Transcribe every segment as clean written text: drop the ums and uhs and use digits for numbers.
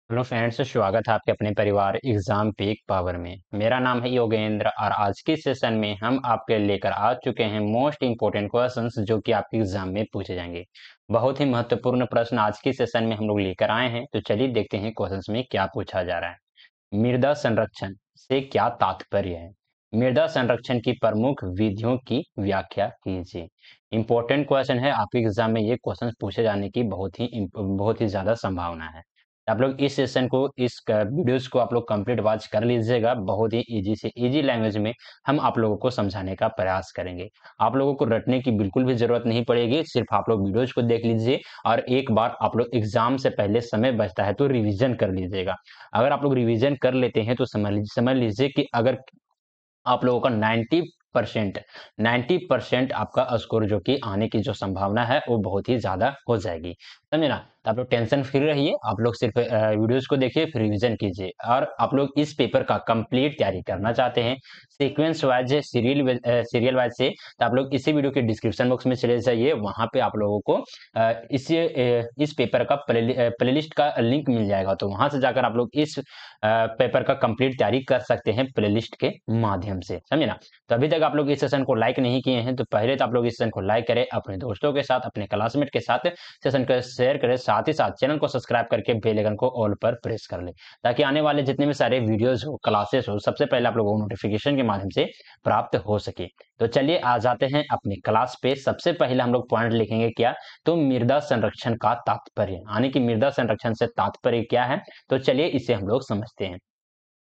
Hello friends, स्वागत है आपके अपने परिवार एग्जाम पीक पावर में। मेरा नाम है योगेंद्र और आज के सेशन में हम आपके लेकर आ चुके हैं मोस्ट इंपोर्टेंट क्वेश्चंस जो कि आपके एग्जाम में पूछे जाएंगे। बहुत ही महत्वपूर्ण प्रश्न आज के सेशन में हम लोग लेकर आए हैं, तो चलिए देखते हैं क्वेश्चंस में क्या पूछा जा रहा है। मृदा संरक्षण से क्या तात्पर्य है? मृदा संरक्षण की प्रमुख विधियों की व्याख्या कीजिए। इंपॉर्टेंट क्वेश्चन है, आपके एग्जाम में ये क्वेश्चन पूछे जाने की बहुत ही ज्यादा संभावना है। आप लोग इस सेशन को वीडियोस को आप लोग कंप्लीट वॉच कर लीजिएगा। बहुत ही इजी से इजी लैंग्वेज में हम आप लोगों को समझाने का प्रयास करेंगे। आप लोगों को रटने की बिल्कुल भी जरूरत नहीं पड़ेगी, सिर्फ आप लोग वीडियोस को देख लीजिए और एक बार आप लोग एग्जाम से पहले समय बचता है तो रिवीजन कर लीजिएगा। अगर आप लोग रिवीजन कर लेते हैं तो समझ लीजिए कि अगर आप लोगों का 90% आपका स्कोर जो कि आने की जो संभावना है वो बहुत ही ज्यादा हो जाएगी। समझे ना? तो आप लोग टेंशन फ्री रहिए, आप लोग सिर्फ वीडियोस को देखिए, फिर रिवीजन कीजिए। और आप लोग इस पेपर का कंप्लीट तैयारी करना चाहते हैं सीक्वेंस वाइज, सीरियल वाइज से, तो आप लोग इसी वीडियो के डिस्क्रिप्शन बॉक्स में चले जाइए। वहां पे आप लोगों को इस पेपर का प्लेलिस्ट का लिंक मिल जाएगा, तो वहां से जाकर आप लोग इस पेपर का कंप्लीट तैयारी कर सकते हैं प्लेलिस्ट के माध्यम से। समझे ना? तो अभी तक आप लोग इस सेशन को लाइक नहीं किए हैं तो पहले तो आप लोग इस सेशन को लाइक करें, अपने दोस्तों के साथ, अपने क्लासमेट के साथ सेशन को शेयर करें, साथ ही साथ चैनल को सब्सक्राइब करके बेल आइकन को ऑल पर प्रेस कर ले, ताकि आने वाले जितने भी सारे वीडियोस हो, क्लासेस हो, सबसे पहले आप लोगों को नोटिफिकेशन के माध्यम से प्राप्त हो सके। तो चलिए आ जाते हैं अपनी क्लास पे। सबसे पहले हम लोग पॉइंट लिखेंगे क्या? तो मृदा संरक्षण का तात्पर्य, यानी कि मृदा संरक्षण से तात्पर्य क्या है। तो चलिए इसे हम लोग समझते हैं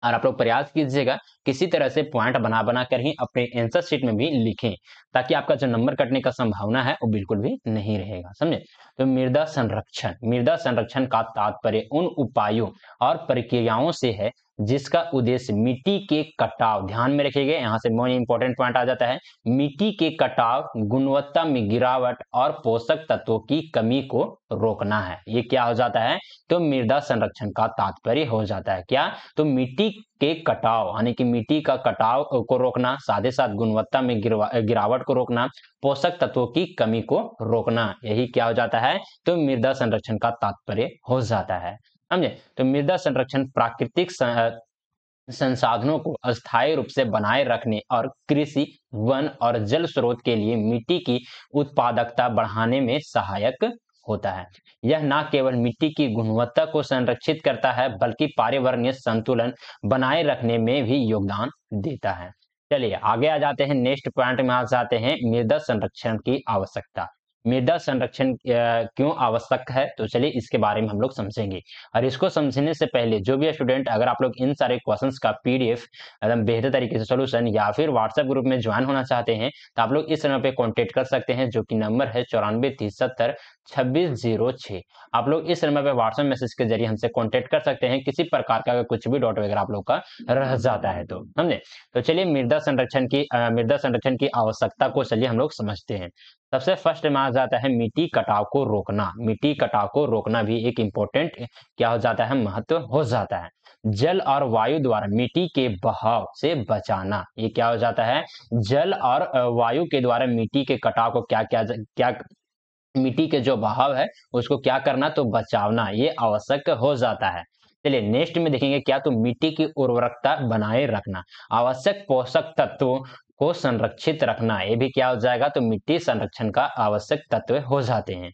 और आप लोग प्रयास कीजिएगा किसी तरह से पॉइंट बना बना कर ही अपने आंसर शीट में भी लिखें, ताकि आपका जो नंबर कटने का संभावना है वो बिल्कुल भी नहीं रहेगा। समझे? तो मृदा संरक्षण का तात्पर्य उन उपायों और प्रक्रियाओं से है जिसका उद्देश्य मिट्टी के कटाव, ध्यान में रखिएगा, यहाँ से मोस्ट इंपॉर्टेंट पॉइंट आ जाता है, मिट्टी के कटाव, गुणवत्ता में गिरावट और पोषक तत्वों की कमी को रोकना है। ये क्या हो जाता है? तो मृदा संरक्षण का तात्पर्य हो जाता है क्या? तो मिट्टी के कटाव, यानी कि मिट्टी का कटाव को रोकना, साथ ही साथ गुणवत्ता में गिरावट को रोकना, पोषक तत्वों की कमी को रोकना, यही क्या हो जाता है? तो मृदा संरक्षण का तात्पर्य हो जाता है। समझे? तो मृदा संरक्षण प्राकृतिक संसाधनों को अस्थायी रूप से बनाए रखने और कृषि, वन और जल स्रोत के लिए मिट्टी की उत्पादकता बढ़ाने में सहायक होता है। यह न केवल मिट्टी की गुणवत्ता को संरक्षित करता है बल्कि पर्यावरणीय संतुलन बनाए रखने में भी योगदान देता है। चलिए आगे आ जाते हैं, नेक्स्ट पॉइंट में आ जाते हैं, मृदा संरक्षण की आवश्यकता। मृदा संरक्षण क्यों आवश्यक है, तो चलिए इसके बारे में हम लोग समझेंगे। और इसको समझने से पहले जो भी स्टूडेंट, अगर आप लोग इन सारे क्वेश्चंस का पीडीएफ एकदम बेहतर तरीके से सोल्यूशन या फिर व्हाट्सएप ग्रुप में ज्वाइन होना चाहते हैं, तो आप लोग इस नंबर पे कांटेक्ट कर सकते हैं, जो कि नंबर है 94 30 70 2606। आप लोग इस नंबर पे व्हाट्सएप मैसेज के जरिए हमसे कांटेक्ट कर सकते हैं, किसी प्रकार का अगर कुछ भी डाउट वगैरह आप लोग का रह जाता है तो। समझे? तो चलिए मृदा संरक्षण की आवश्यकता को चलिए हम लोग समझते हैं। सबसे फर्स्ट में आ जाता है मिट्टी कटाव को रोकना। मिट्टी कटाव को रोकना भी एक इम्पोर्टेंट क्या हो जाता है? महत्व हो जाता है। जल और वायु द्वारा मिट्टी के बहाव से बचाना, ये क्या हो जाता है? जल और वायु के द्वारा मिट्टी के कटाव को क्या मिट्टी के जो बहाव है उसको क्या करना? तो बचावना, ये आवश्यक हो जाता है। चलिए नेक्स्ट में देखेंगे क्या? तो मिट्टी की उर्वरकता बनाए रखना, आवश्यक पोषक तत्वों को संरक्षित रखना, ये भी क्या हो जाएगा? तो मिट्टी संरक्षण का आवश्यक तत्व हो जाते हैं।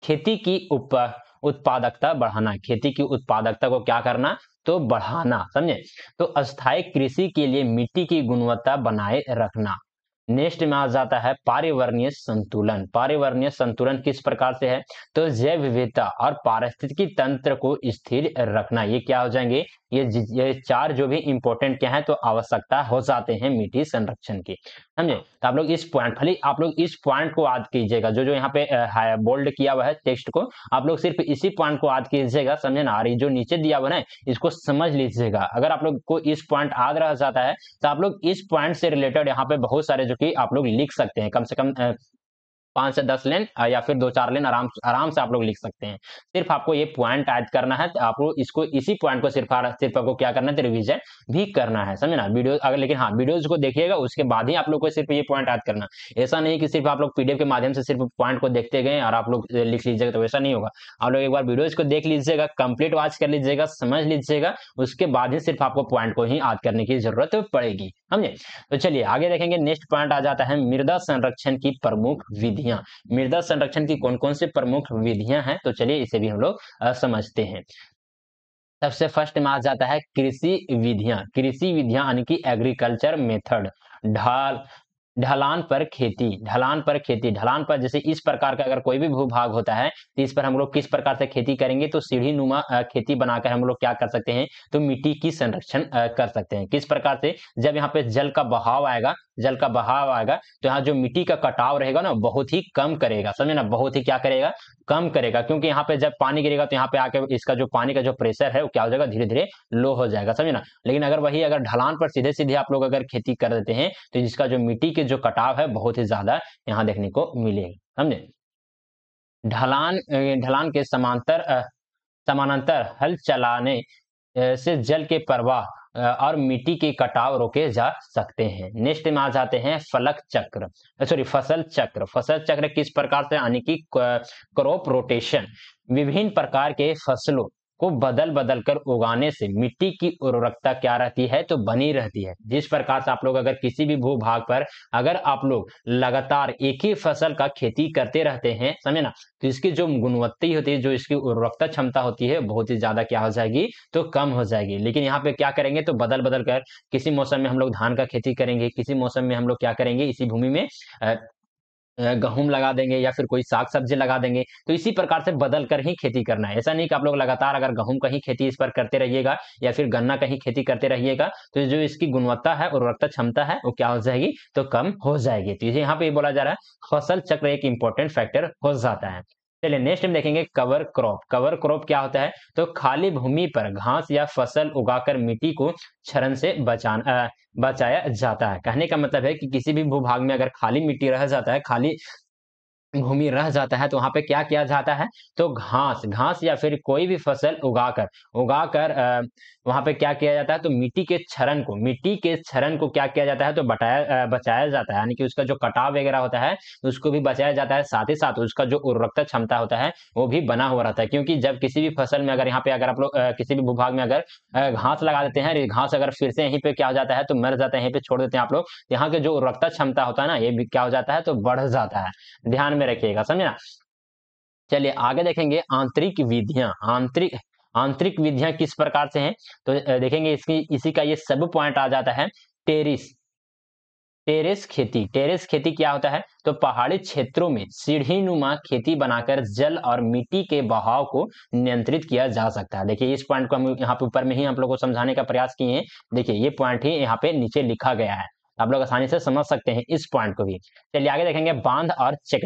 खेती की उत्पादकता बढ़ाना, खेती की उत्पादकता को क्या करना? तो बढ़ाना। समझे? तो अस्थायी कृषि के लिए मिट्टी की गुणवत्ता बनाए रखना। नेक्स्ट में आ जाता है पर्यावरणीय संतुलन। पर्यावरणीय संतुलन किस प्रकार से है? तो जैव विविधता और पारिस्थितिकी तंत्र को स्थिर रखना, ये क्या हो जाएंगे? ये चार जो भी इंपॉर्टेंट क्या है तो आवश्यकता हो जाते हैं मिट्टी संरक्षण की। समझे? तो आप लोग इस पॉइंट, खाली आप लोग इस पॉइंट को याद कीजिएगा, जो जो यहाँ पे बोल्ड किया हुआ है टेक्स्ट को, आप लोग सिर्फ इसी पॉइंट को याद कीजिएगा। समझे ना? और ये जो नीचे दिया हुआ है इसको समझ लीजिएगा। अगर आप लोग को इस पॉइंट याद रह जाता है तो आप लोग इस पॉइंट से रिलेटेड यहाँ पे बहुत सारे जो कि आप लोग लिख सकते हैं, कम से कम 5 से 10 लाइन या फिर 2-4 लाइन आराम आराम से आप लोग लिख सकते हैं। सिर्फ आपको ये पॉइंट ऐड करना है, तो आपको इसको इसी पॉइंट को सिर्फ आपको क्या करना है, तो रिवीजन भी करना है, समझे ना? वीडियो अगर लेकिन हाँ, वीडियोज़ को देखिएगा उसके बाद ही आप लोग को सिर्फ ये पॉइंट याद करना। ऐसा नहीं कि सिर्फ आप लोग पीडीएफ के माध्यम से सिर्फ पॉइंट को देखते गए और आप लोग लिख लीजिएगा, तो वैसा नहीं होगा। आप लोग एक बार वीडियोज़ को देख लीजिएगा, कंप्लीट वॉच कर लीजिएगा, समझ लीजिएगा, उसके बाद ही सिर्फ आपको पॉइंट को ही याद करने की ज़रूरत पड़ेगी, समझे? तो चलिए आगे देखेंगे, नेक्स्ट पॉइंट आ जाता है मृदा संरक्षण की प्रमुख विधियाँ। मृदा संरक्षण की कौन-कौन सी प्रमुख विधियाँ हैं? तो चलिए इसे भी हम लोग समझते हैं। सबसे फर्स्ट में आ जाता है कृषि विधियां यानी कि एग्रीकल्चर मेथड। ढाल ढलान पर जैसे इस प्रकार का अगर कोई भी भूभाग होता है, तो इस पर हम लोग किस प्रकार से खेती करेंगे, तो सीढ़ी नुमा खेती बनाकर हम लोग क्या कर सकते हैं, तो मिट्टी की संरक्षण कर सकते हैं। किस प्रकार से? जब यहाँ पे जल का बहाव आएगा, तो यहाँ जो मिट्टी का कटाव रहेगा ना, बहुत ही कम करेगा, समझे ना? बहुत ही क्या करेगा, कम करेगा, क्योंकि यहाँ पे जब पानी गिरेगा तो यहाँ पे आके इसका जो पानी का जो प्रेशर है वो क्या हो जाएगा, धीरे धीरे लो हो जाएगा, समझे ना? लेकिन अगर ढलान पर सीधे सीधे आप लोग अगर खेती कर देते हैं, तो जिसका जो मिट्टी के जो कटाव है बहुत ही ज्यादा यहाँ देखने को मिलेगा, समझे? ढलान के समानांतर हल चलाने से जल के प्रवाह और मिट्टी के कटाव रोके जा सकते हैं। नेक्स्ट में आ जाते हैं फसल चक्र किस प्रकार से, यानी कि क्रॉप रोटेशन। विभिन्न प्रकार के फसलों को बदल कर उगाने से मिट्टी की उर्वरकता क्या रहती है, तो बनी रहती है। जिस प्रकार से आप लोग अगर किसी भी भूभाग पर अगर आप लोग लगातार एक ही फसल का खेती करते रहते हैं, समझे ना, तो इसकी जो गुणवत्ता होती है, जो इसकी उर्वरकता क्षमता होती है, बहुत ही ज्यादा क्या हो जाएगी, तो कम हो जाएगी। लेकिन यहाँ पे क्या करेंगे, तो बदल बदल कर किसी मौसम में हम लोग धान का खेती करेंगे, किसी मौसम में हम लोग क्या करेंगे, इसी भूमि में गेहूँ लगा देंगे या फिर कोई साग सब्जी लगा देंगे। तो इसी प्रकार से बदल कर ही खेती करना है। ऐसा नहीं कि आप लोग लगातार अगर गेहूँ का ही खेती इस पर करते रहिएगा या फिर गन्ना का ही खेती करते रहिएगा, तो जो इसकी गुणवत्ता है, उर्वरकता क्षमता है, वो क्या हो जाएगी, तो कम हो जाएगी। तो यहाँ पे ये बोला जा रहा है फसल चक्र एक इंपॉर्टेंट फैक्टर हो जाता है। चलिए नेक्स्ट हम देखेंगे कवर क्रॉप क्या होता है, तो खाली भूमि पर घास या फसल उगाकर मिट्टी को क्षरण से बचाया जाता है। कहने का मतलब है कि किसी भी भूभाग में अगर खाली मिट्टी रह जाता है, खाली भूमि रह जाता है, तो वहाँ पे क्या किया जाता है, तो घास या फिर कोई भी फसल उगाकर वहाँ पे क्या किया जाता है, तो मिट्टी के क्षरण को क्या किया जाता है, तो बचाया जाता है, यानी कि उसका जो कटाव वगैरह होता है उसको भी बचाया जाता है। साथ ही साथ उसका जो उर्वरकता क्षमता होता है वो भी बना हुआ रहता है, क्योंकि जब किसी भी फसल में अगर यहाँ पे अगर आप लोग किसी भी भूभाग में अगर घास लगा देते हैं, घास अगर फिर से यहीं पे क्या हो जाता है, तो मर जाता है, यहीं पे छोड़ देते हैं आप लोग, यहाँ के जो उर्वरकता क्षमता होता है ना, ये भी क्या हो जाता है, तो बढ़ जाता है। ध्यान में रखिएगा, समझे ना? चलिए आगे देखेंगे आंतरिक विधियां किस प्रकार से हैं, तो देखेंगे इसकी इसी का ये सब पॉइंट आ जाता है। टेरिस टेरेस खेती क्या होता है, तो पहाड़ी क्षेत्रों में सीढ़ी नुमा खेती बनाकर जल और मिट्टी के बहाव को नियंत्रित किया जा सकता है। देखिए इस पॉइंट को हम यहाँ पे ऊपर में ही आप लोगों को समझाने का प्रयास किए हैं। देखिए ये पॉइंट ही यहाँ पे नीचे लिखा गया है, आप लोग आसानी से समझ सकते हैं इस पॉइंट को भी। चलिए आगे देखेंगे बांध और चेक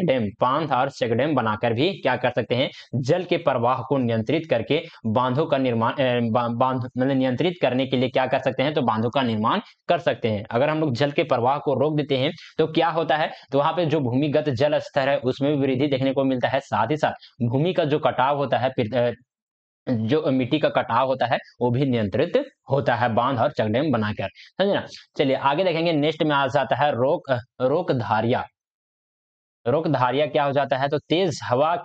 डैम बनाकर भी क्या कर सकते हैं, जल के प्रवाह को नियंत्रित करके बांधों का निर्माण बांध मतलब नियंत्रित करने के लिए क्या कर सकते हैं, तो बांधों का निर्माण कर सकते हैं। अगर हम लोग जल के प्रवाह को रोक देते हैं तो क्या होता है, तो वहां पे जो भूमिगत जल स्तर है उसमें भी वृद्धि देखने को मिलता है। साथ ही साथ भूमि का जो कटाव होता है, जो मिट्टी का कटाव होता है वो भी नियंत्रित होता है बांध और चेक डैम बनाकर, समझे ना? चलिए आगे देखेंगे, नेक्स्ट में आ जाता है रोक धारिया क्या हो जाता है, तो तेज हवा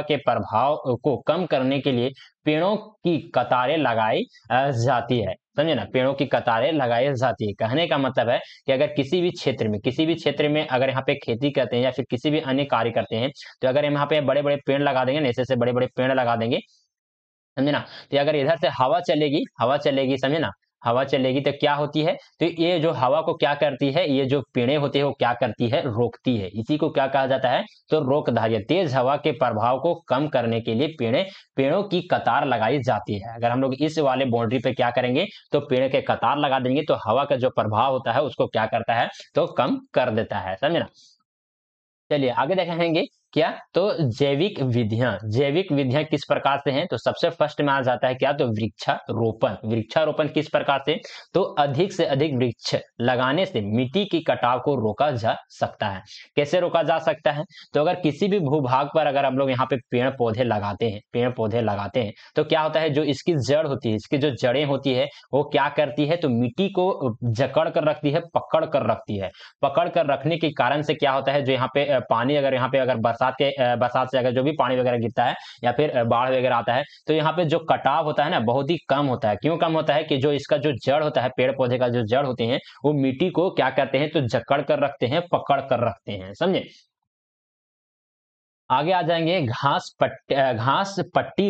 के प्रभाव को कम करने के लिए पेड़ों की कतारें लगाई जाती है, समझे ना? पेड़ों की कतारें लगाई जाती है। कहने का मतलब है कि अगर किसी भी क्षेत्र में अगर यहाँ पे खेती करते हैं या फिर किसी भी अन्य कार्य करते हैं, तो अगर हम यहाँ पे बड़े बड़े पेड़ लगा देंगे ना, ऐसे बड़े बड़े पेड़ लगा देंगे, समझे ना? तो अगर इधर से हवा चलेगी, समझे ना? हवा चलेगी तो क्या होती है, तो ये जो हवा को क्या करती है, ये जो पेड़ें होती है वो क्या करती है, रोकती है। इसी को क्या कहा जाता है, तो रोकधारियां। तेज हवा के प्रभाव को कम करने के लिए पेड़ों की कतार लगाई जाती है। अगर हम लोग इस वाले बाउंड्री पे क्या करेंगे, तो पेड़ के कतार लगा देंगे, तो हवा का जो प्रभाव होता है उसको क्या करता है, तो कम कर देता है, समझे ना? चलिए आगे देखेंगे क्या तो जैविक विधियां किस प्रकार से हैं, तो सबसे फर्स्ट में आ जाता है क्या तो वृक्षारोपण किस प्रकार से, तो अधिक से अधिक वृक्ष लगाने से मिट्टी की कटाव को रोका जा सकता है। कैसे रोका जा सकता है, तो अगर किसी भी भूभाग पर अगर हम लोग यहाँ पे पेड़ पौधे लगाते हैं तो क्या होता है, जो इसकी जड़ होती है, इसकी जो जड़ें होती है वो क्या करती है, तो मिट्टी को जकड़ कर रखती है, पकड़ कर रखने के कारण से क्या होता है, जो यहाँ पे पानी अगर यहाँ पे अगर बरसात से अगर जो भी पानी वगैरह गिरता है या फिर बाढ़ वगैरह आता है तो यहाँ पे जो कटाव होता है ना बहुत ही कम होता है। क्यों कम होता है कि जो इसका जो जड़ होता है, पेड़ पौधे का जो जड़ होते हैं वो मिट्टी को क्या करते हैं, तो जकड़ कर रखते हैं, पकड़ कर रखते हैं, समझे। आगे आ जाएंगे घास पट्टी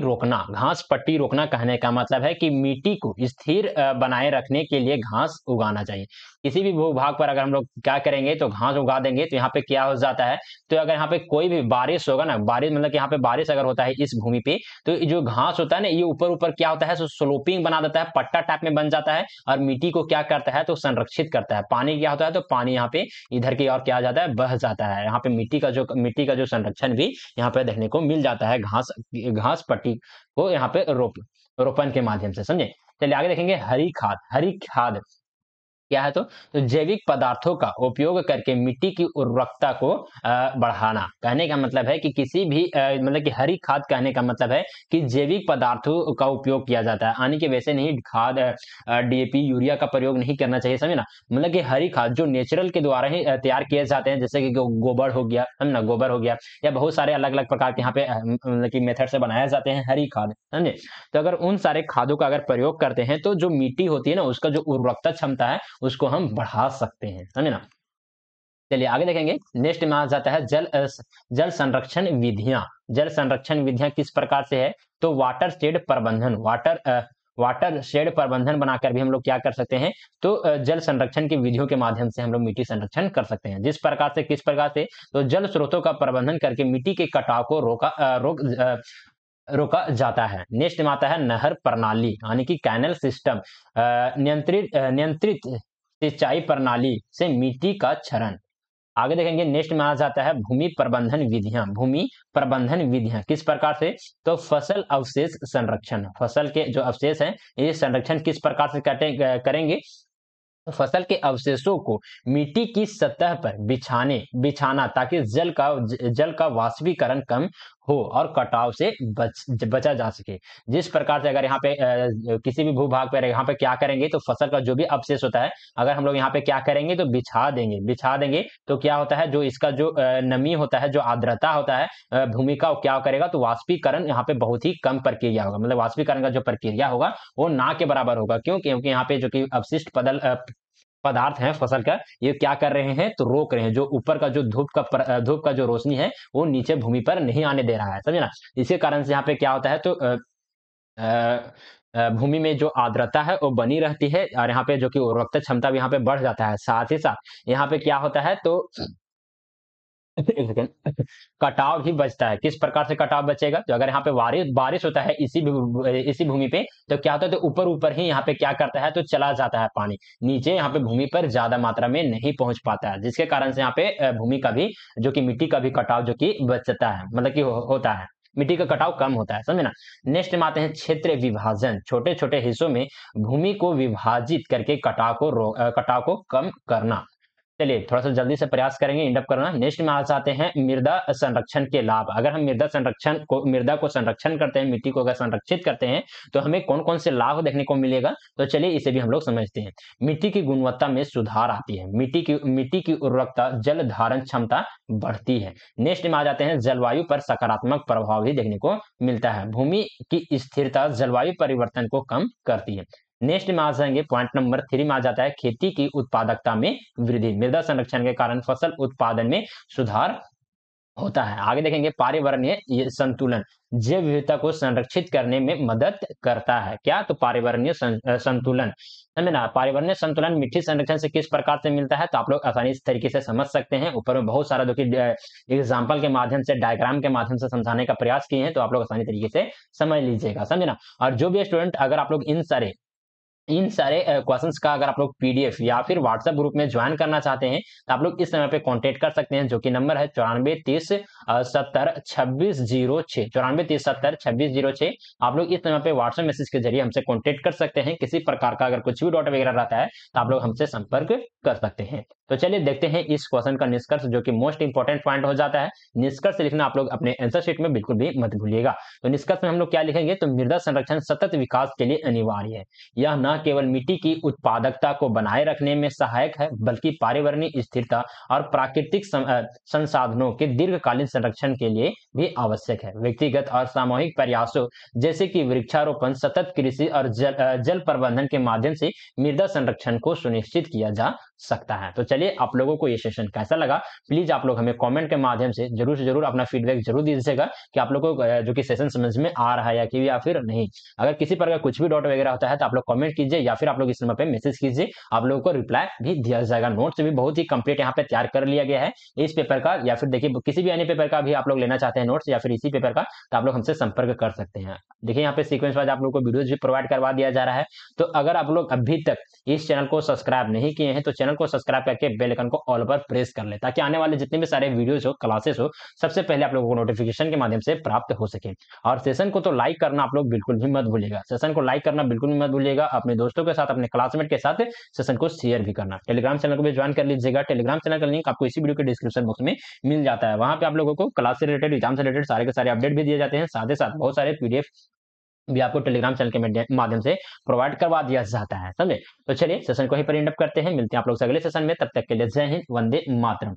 रोकना कहने का मतलब है कि मिट्टी को स्थिर बनाए रखने के लिए घास उगाना चाहिए। किसी भी भूभाग पर अगर हम लोग क्या करेंगे तो घास उगा देंगे तो यहाँ पे क्या हो जाता है, तो अगर यहाँ पे कोई भी बारिश होगा ना, बारिश मतलब कि यहाँ पे बारिश अगर होता है इस भूमि पे, तो जो घास होता है ना ये ऊपर ऊपर क्या होता है, स्लोपिंग बना देता है, पट्टा टाइप में बन जाता है और मिट्टी को क्या करता है, तो संरक्षित करता है। पानी क्या होता है, तो पानी यहाँ पे इधर की ओर क्या आ जाता है, बह जाता है। यहाँ पे मिट्टी का जो संरक्षण भी यहाँ पे देखने को मिल जाता है घास पट्टी को यहाँ पे रोपण के माध्यम से, समझे। चलिए आगे देखेंगे हरी खाद क्या है, तो जैविक पदार्थों का उपयोग करके मिट्टी की उर्वरकता को बढ़ाना। कहने का मतलब है कि किसी भी मतलब कि हरी खाद कहने का मतलब है कि जैविक पदार्थों का उपयोग किया जाता है, यानी कि वैसे नहीं खाद डीएपी यूरिया का प्रयोग नहीं करना चाहिए, समझे ना। मतलब कि हरी खाद जो नेचुरल के द्वारा ही तैयार किए जाते हैं, जैसे कि गोबर हो गया, है ना, गोबर हो गया या बहुत सारे अलग अलग प्रकार के यहाँ पे मतलब कि मेथड से बनाए जाते हैं हरी खाद, समझे। तो अगर उन सारे खादों का अगर प्रयोग करते हैं तो जो मिट्टी होती है ना उसका जो उर्वरकता क्षमता है उसको हम बढ़ा सकते हैं, समझे ना। चलिए आगे देखेंगे, नेक्स्ट में आ जाता है जल संरक्षण विधियां किस प्रकार से है, तो वाटर शेड प्रबंधन बनाकर भी हम लोग क्या कर सकते हैं, तो जल संरक्षण की विधियों के माध्यम से हम लोग मिट्टी संरक्षण कर सकते हैं। किस प्रकार से, तो जल स्रोतों का प्रबंधन करके मिट्टी के कटाव को रोका जाता है। नेक्स्ट में आता है नहर प्रणाली यानी कि कैनल सिस्टम, नियंत्रित सिंचाई प्रणाली से मिट्टी का क्षरण। आगे देखेंगे, नेक्स्ट में आ जाता है भूमि प्रबंधन विधियां किस प्रकार से, तो फसल के जो अवशेष हैं ये संरक्षण किस प्रकार से करेंगे, फसल के अवशेषों को मिट्टी की सतह पर बिछाना ताकि जल का वाष्पीकरण कम हो और कटाव से बचा जा सके। जिस प्रकार से अगर यहाँ पे किसी भी भूभाग पर यहाँ पे क्या करेंगे, तो फसल का जो भी अवशेष होता है अगर हम लोग यहाँ पे क्या करेंगे तो बिछा देंगे तो क्या होता है, जो इसका जो नमी होता है, जो आर्द्रता होता है भूमि का, क्या करेगा, तो वाष्पीकरण यहाँ पे बहुत ही कम प्रक्रिया होगा, मतलब वाष्पीकरण का जो प्रक्रिया होगा वो ना के बराबर होगा। क्यों, क्योंकि यहाँ पे जो कि अवशिष्ट पदार्थ हैं फसल का, ये क्या कर रहे हैं, तो रोक रहे हैं, जो ऊपर का जो धूप का जो रोशनी है वो नीचे भूमि पर नहीं आने दे रहा है, समझे ना। इसी कारण से यहाँ पे क्या होता है, तो भूमि में जो आर्द्रता है वो बनी रहती है और यहाँ पे जो कि उर्वरकता क्षमता भी यहाँ पे बढ़ जाता है। साथ ही साथ यहाँ पे क्या होता है, तो एक सेकेंड, कटाव भी बचता है। किस प्रकार से कटाव बचेगा, तो अगर यहाँ पे बारिश होता है इसी भूमि पे, तो क्या होता है, तो ऊपर ऊपर ही यहाँ पे क्या करता है, तो चला जाता है पानी, नीचे यहाँ पे भूमि पर ज्यादा मात्रा में नहीं पहुंच पाता है, जिसके कारण से यहाँ पे भूमि का भी जो कि मिट्टी का भी कटाव जो कि बचता है, मतलब कि होता है, मिट्टी का कटाव कम होता है, समझे ना। नेक्स्ट में आते हैं क्षेत्र विभाजन, छोटे छोटे हिस्सों में भूमि को विभाजित करके कटाव को कम करना। चलिए थोड़ा सा जल्दी से प्रयास करेंगे इंडप करना। नेक्स्ट में आ जाते हैं मृदा संरक्षण के लाभ। अगर हम मृदा को संरक्षण करते हैं, मिट्टी को अगर संरक्षित करते हैं तो हमें कौन कौन से लाभ देखने को मिलेगा, तो चलिए इसे भी हम लोग समझते हैं। मिट्टी की गुणवत्ता में सुधार आती है, मिट्टी की उर्वरकता, जल धारण क्षमता बढ़ती है। नेक्स्ट में आ जाते हैं जलवायु पर सकारात्मक प्रभाव भी देखने को मिलता है, भूमि की स्थिरता जलवायु परिवर्तन को कम करती है। नेक्स्ट में आ जाएंगे, पॉइंट नंबर 3 में आ जाता है खेती की उत्पादकता में वृद्धि, मृदा संरक्षण के कारण फसल उत्पादन में सुधार होता है। आगे देखेंगे पर्यावरणीय संतुलन, जैव विविधता को संरक्षित करने में मदद करता है। क्या, तो पर्यावरणीय संतुलन, समझे ना। पर्यावरणीय संतुलन मिट्टी संरक्षण से किस प्रकार से मिलता है, तो आप लोग आसानी से तरीके से समझ सकते हैं। ऊपर में बहुत सारा देखिए एग्जाम्पल के माध्यम से, डायग्राम के माध्यम से समझाने का प्रयास किए हैं, तो आप लोग आसानी तरीके से समझ लीजिएगा, समझे ना। और जो भी स्टूडेंट अगर आप लोग इन सारे इन सारे क्वेश्चंस का अगर आप लोग पीडीएफ या फिर व्हाट्सएप ग्रुप में ज्वाइन करना चाहते हैं तो आप लोग इस समय पे कांटेक्ट कर सकते हैं, जो कि नंबर है 9430702606 9430702606। आप लोग इस समय पे व्हाट्सएप मैसेज के जरिए हमसे कांटेक्ट कर सकते हैं। किसी प्रकार का अगर कुछ भी डाउट वगैरह रहता है तो आप लोग हमसे संपर्क कर सकते हैं। तो चलिए देखते हैं इस क्वेश्चन का निष्कर्ष, जो कि मोस्ट इंपॉर्टेंट पॉइंट हो जाता है। निष्कर्ष लिखना आप लोग अपने आंसर शीट में बिल्कुल भी मत भूलिएगा। तो निष्कर्ष में हम लोग क्या लिखेंगे, तो मृदा संरक्षण सतत विकास के लिए अनिवार्य है। यह न केवल मिट्टी की उत्पादकता को बनाए रखने में सहायक है, बल्कि पर्यावरणीय स्थिरता और प्राकृतिक संसाधनों के दीर्घकालीन संरक्षण के लिए भी आवश्यक है। व्यक्तिगत और सामूहिक प्रयासों जैसे कि वृक्षारोपण, सतत कृषि और जल प्रबंधन के माध्यम से मृदा संरक्षण को सुनिश्चित किया जा सकता है। तो चलिए, आप लोगों को ये सेशन कैसा लगा, प्लीज आप लोग हमें कमेंट के माध्यम से जरूर से जरूर अपना फीडबैक जरूर दीजिएगा कि आप लोगों को जो कि सेशन समझ में आ रहा है या फिर नहीं। अगर किसी प्रकार कुछ भी डाउट वगैरह होता है तो आप लोग कमेंट कीजिए या फिर आप लोग इस नंबर पे मैसेज कीजिए, आप लोगों को रिप्लाई भी दिया जाएगा। नोट्स भी बहुत ही कंप्लीट यहाँ पे तैयार कर लिया गया है इस पेपर का, या फिर देखिए किसी भी अन्य पेपर का भी आप लोग लेना चाहते हैं नोट्स या फिर इसी पेपर का, तो आप लोग हमसे संपर्क कर सकते हैं। देखिए यहाँ पे सीक्वेंस वाइज आप लोग को वीडियोज भी प्रोवाइड करवा दिया जा रहा है। तो अगर आप लोग अभी तक इस चैनल को सब्सक्राइब नहीं किए हैं तो चैनल को सब्सक्राइब करके बेल आइकन को ऑल पर प्रेस कर ले, ताकि आने वाले जितने भी सारे वीडियोज हो, क्लासेस हो, सबसे पहले आप लोगों को नोटिफिकेशन के माध्यम से प्राप्त हो सके। और सेशन को तो लाइक करना आप लोग बिल्कुल भी मत भूलिएगा, सेशन को लाइक करना बिल्कुल भी मत भूलिएगा। अपने दोस्तों के साथ, अपने क्लासमेट के साथ सेशन को शेयर भी करना। टेलीग्राम चैनल को भी ज्वाइन कर लीजिएगा। टेलीग्राम चैनल का लिंक आपको इसी वीडियो के डिस्क्रिप्शन बॉक्स में मिल जाता है। वहां पे आप लोगों को क्लास से रिलेटेड, एग्जाम से रिलेटेड सारे के सारे अपडेट भी दिए जाते हैं। साथ ही साथ बहुत सारे पीडीएफ भी आपको टेलीग्राम चैनल के माध्यम से प्रोवाइड करवा दिया जाता है, समझे। तो चलिए सेशन को ही पर एंड अप करते हैं, मिलते हैं आप लोग से अगले सेशन में। तब तक के लिए जय हिंद, वंदे मातरम।